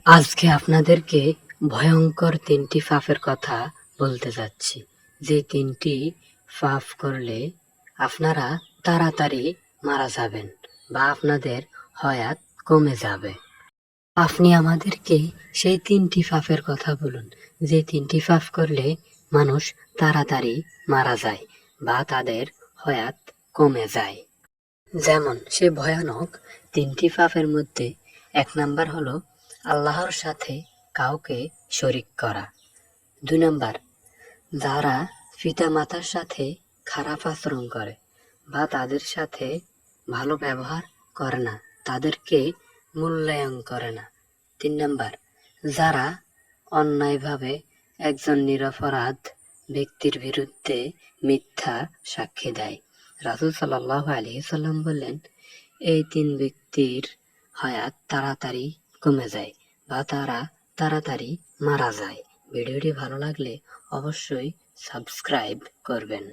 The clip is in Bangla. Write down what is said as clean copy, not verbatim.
আজকে আপনাদেরকে ভয়ঙ্কর ৩টি পাপের কথা বলতে যাচ্ছি, যে ৩টি পাপ করলে আপনারা তাড়াতাড়ি মারা যাবেন বা আপনাদের হায়াত কমে যাবে। আপনি আমাদেরকে সেই ৩টি পাপের কথা বলুন, যে ৩টি পাপ করলে মানুষ তাড়াতাড়ি মারা যায় বা তাদের হায়াত কমে যায়। যেমন সে ভয়ানক ৩টি পাপের মধ্যে ১ নাম্বার হলো আল্লাহর সাথে কাউকে শরিক করা। ২ নাম্বার, যারা পিতামাতার সাথে খারাপ আচরণ করে বা তাদের সাথে ভালো ব্যবহার করে না, তাদেরকে মূল্যায়ন করে না। ৩ নাম্বার, যারা অন্যায়ভাবে একজন নিরপরাধ ব্যক্তির বিরুদ্ধে মিথ্যা সাক্ষী দেয়। রাসূল সাল্লাল্লাহু আলাইহি সাল্লাম বললেন, এই ৩ ব্যক্তির হায়াত তাড়াতাড়ি কমে যায় বা তারা তাড়াতাড়ি মারা যায়। ভিডিওটি ভালো লাগলে অবশ্যই সাবস্ক্রাইব করবেন।